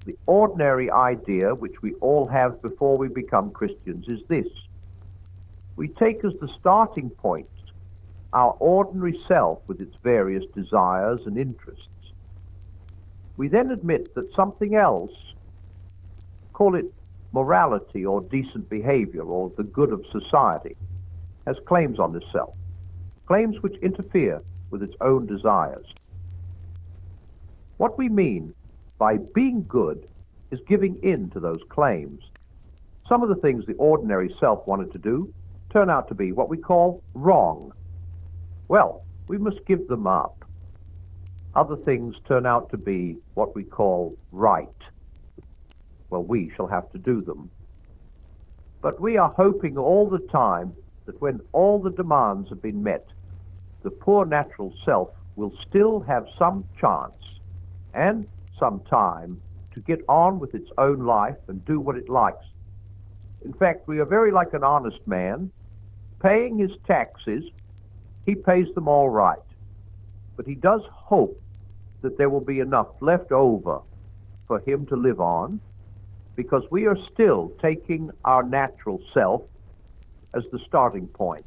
The ordinary idea which we all have before we become Christians is this. We take as the starting point our ordinary self with its various desires and interests. We then admit that something else, call it morality or decent behavior or the good of society, has claims on this self, claims which interfere with its own desires. What we mean by being good is giving in to those claims. Some of the things the ordinary self wanted to do turn out to be what we call wrong. Well, we must give them up. Other things turn out to be what we call right. Well, we shall have to do them. But we are hoping all the time that when all the demands have been met, the poor natural self will still have some chance and some time to get on with its own life and do what it likes. In fact, we are very like an honest man. Paying his taxes, he pays them all right. But he does hope that there will be enough left over for him to live on, because we are still taking our natural self as the starting point.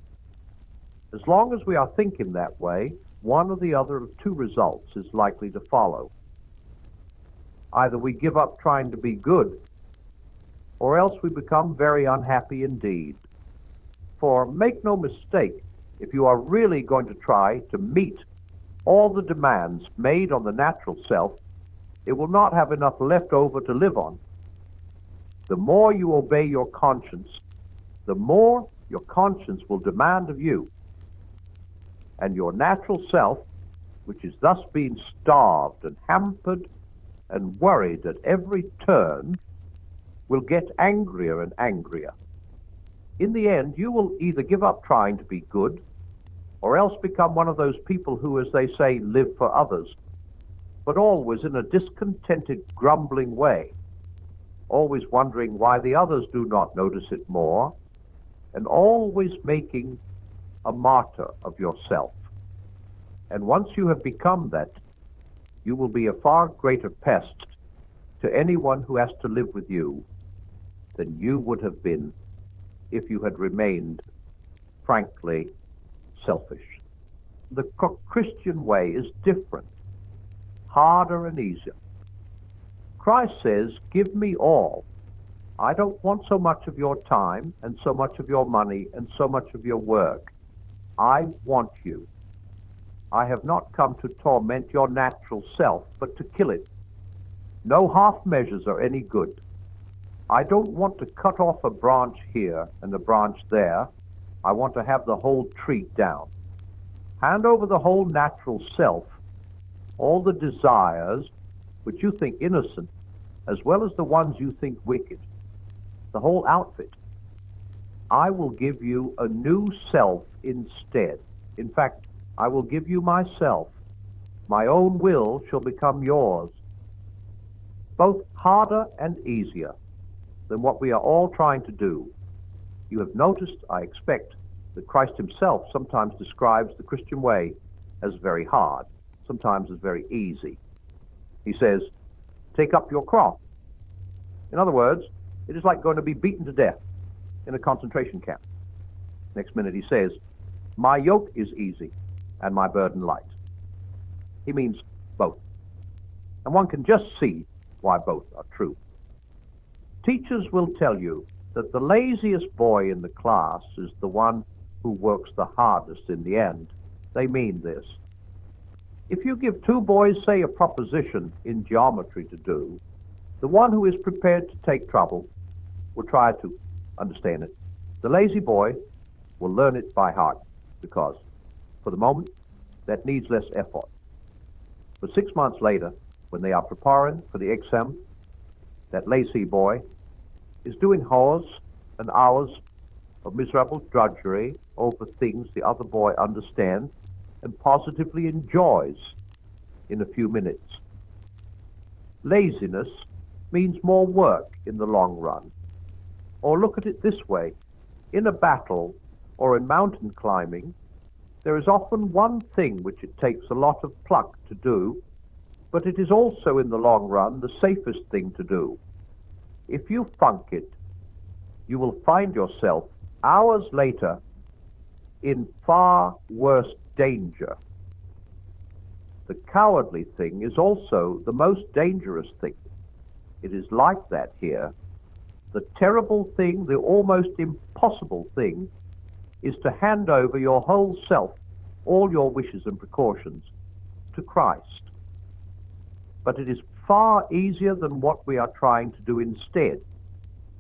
As long as we are thinking that way, one or the other of two results is likely to follow. Either we give up trying to be good, or else we become very unhappy indeed. For make no mistake, if you are really going to try to meet all the demands made on the natural self, it will not have enough left over to live on. The more you obey your conscience, the more your conscience will demand of you. And your natural self, which is thus being starved and hampered and worried at every turn, will get angrier and angrier. In the end, you will either give up trying to be good, or else become one of those people who, as they say, live for others, but always in a discontented, grumbling way, always wondering why the others do not notice it more, and always making a martyr of yourself. And once you have become that, you will be a far greater pest to anyone who has to live with you than you would have been if you had remained, frankly, selfish. The Christian way is different, harder and easier. Christ says, give me all. I don't want so much of your time and so much of your money and so much of your work. I want you. I have not come to torment your natural self, but to kill it. No half measures are any good. I don't want to cut off a branch here and a branch there. I want to have the whole tree down. Hand over the whole natural self, all the desires which you think innocent, as well as the ones you think wicked, the whole outfit. I will give you a new self instead. In fact, I will give you myself. My own will shall become yours. Both harder and easier than what we are all trying to do. You have noticed, I expect, that Christ himself sometimes describes the Christian way as very hard, sometimes as very easy. He says, take up your cross. In other words, it is like going to be beaten to death in a concentration camp. Next minute he says, my yoke is easy and my burden light. He means both. And one can just see why both are true. Teachers will tell you that the laziest boy in the class is the one who works the hardest in the end. They mean this. If you give two boys, say, a proposition in geometry to do, the one who is prepared to take trouble will try to understand it. The lazy boy will learn it by heart because, for the moment, that needs less effort. But 6 months later, when they are preparing for the exam, that lazy boy is doing hours and hours of miserable drudgery over things the other boy understands and positively enjoys in a few minutes. Laziness means more work in the long run. Or look at it this way. In a battle or in mountain climbing, there is often one thing which it takes a lot of pluck to do but it is also in the long run the safest thing to do. If you funk it, you will find yourself hours later in far worse danger. The cowardly thing is also the most dangerous thing. It is like that here. The terrible thing, the almost impossible thing, is to hand over your whole self, all your wishes and precautions, to Christ. But it is far easier than what we are trying to do instead.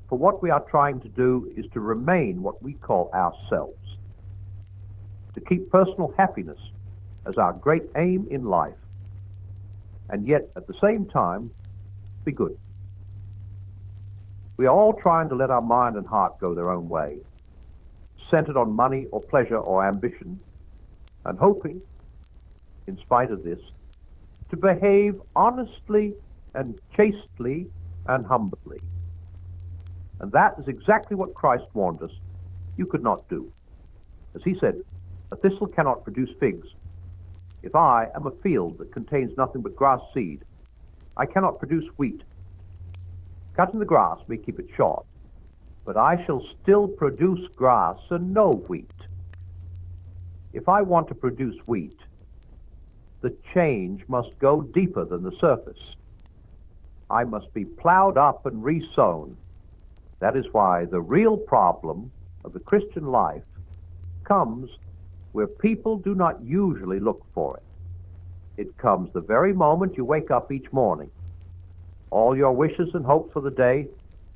For what we are trying to do is to remain what we call ourselves, to keep personal happiness as our great aim in life, and yet at the same time be good. We are all trying to let our mind and heart go their own way, centered on money or pleasure or ambition, and hoping, in spite of this, to behave honestly and chastely and humbly. And that is exactly what Christ warned us you could not do. As he said, a thistle cannot produce figs. If I am a field that contains nothing but grass seed, I cannot produce wheat. Cutting the grass may keep it short, but I shall still produce grass and no wheat. If I want to produce wheat, the change must go deeper than the surface. I must be plowed up and resown. That is why the real problem of the Christian life comes where people do not usually look for it. It comes the very moment you wake up each morning. All your wishes and hopes for the day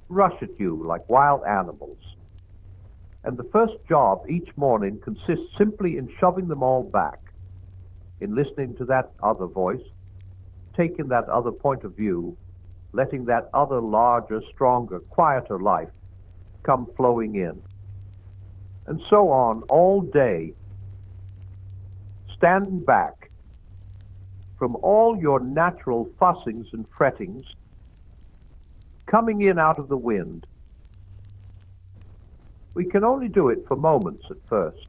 rush at you like wild animals. And the first job each morning consists simply in shoving them all back, in listening to that other voice, taking that other point of view, letting that other larger, stronger, quieter life come flowing in. And so on all day, standing back from all your natural fussings and frettings, coming in out of the wind. We can only do it for moments at first,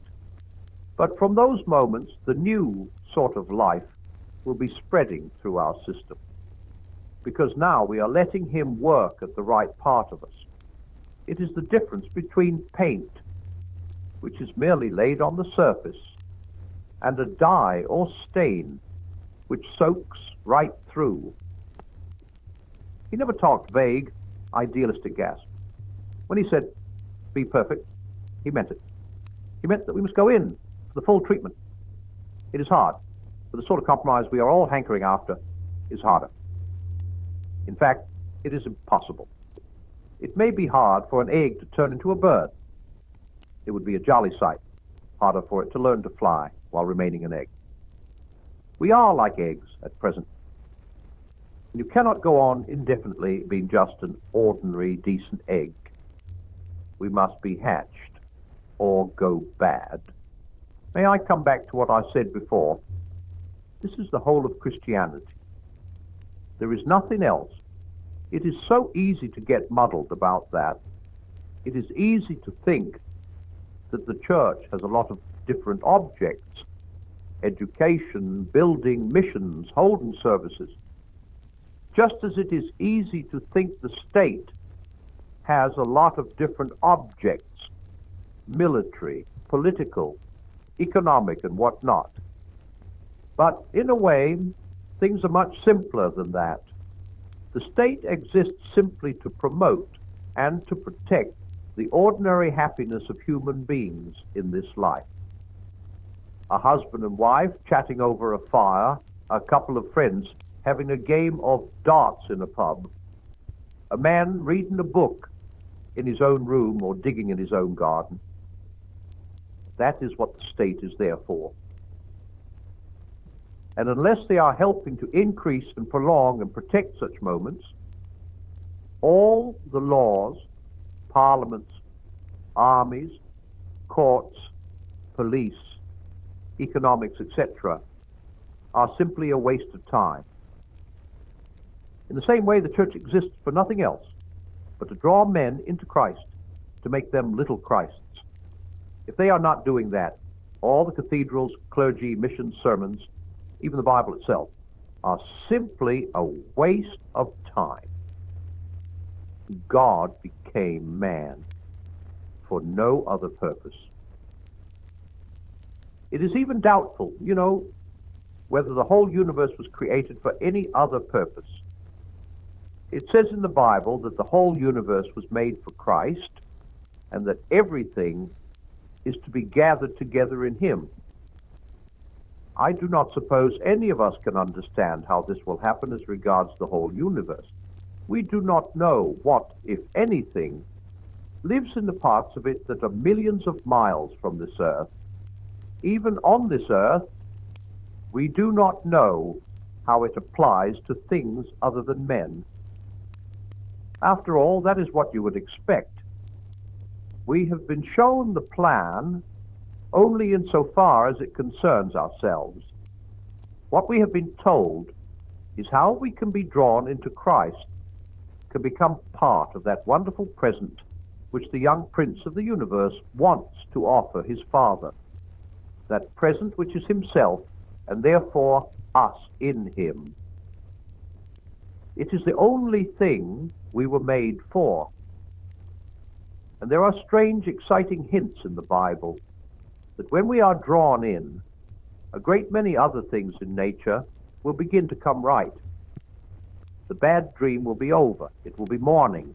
but from those moments the new sort of life will be spreading through our system, because now we are letting him work at the right part of us. It is the difference between paint, which is merely laid on the surface, and a dye or stain, which soaks right through. He never talked vague, idealistic gasp. When he said, be perfect, he meant it. He meant that we must go in for the full treatment. It is hard, but the sort of compromise we are all hankering after is harder. In fact, it is impossible. It may be hard for an egg to turn into a bird. It would be a jolly sight, harder for it to learn to fly while remaining an egg. We are like eggs at present. You cannot go on indefinitely being just an ordinary, decent egg. We must be hatched or go bad. May I come back to what I said before? This is the whole of Christianity. There is nothing else. It is so easy to get muddled about that. It is easy to think that the church has a lot of different objects: education, building, missions, holding services. Just as it is easy to think the state has a lot of different objects: military, political, economic, and whatnot. But in a way, things are much simpler than that. The state exists simply to promote and to protect the ordinary happiness of human beings in this life. A husband and wife chatting over a fire, a couple of friends having a game of darts in a pub, a man reading a book in his own room or digging in his own garden. That is what the state is there for. And unless they are helping to increase and prolong and protect such moments, all the laws, parliaments, armies, courts, police, economics, etc., are simply a waste of time. In the same way, the church exists for nothing else but to draw men into Christ, to make them little Christs. If they are not doing that, all the cathedrals, clergy, missions, sermons, even the Bible itself, are simply a waste of time. God became man for no other purpose. It is even doubtful, whether the whole universe was created for any other purpose. It says in the Bible that the whole universe was made for Christ and that everything is to be gathered together in him. I do not suppose any of us can understand how this will happen as regards the whole universe. We do not know what, if anything, lives in the parts of it that are millions of miles from this earth. Even on this earth, we do not know how it applies to things other than men. After all, that is what you would expect. We have been shown the plan only insofar as it concerns ourselves. What we have been told is how we can be drawn into Christ, can become part of that wonderful present which the young prince of the universe wants to offer his Father, that present which is himself, and therefore us in him. It is the only thing we were made for. And there are strange, exciting hints in the Bible that when we are drawn in, a great many other things in nature will begin to come right. The bad dream will be over. It will be morning.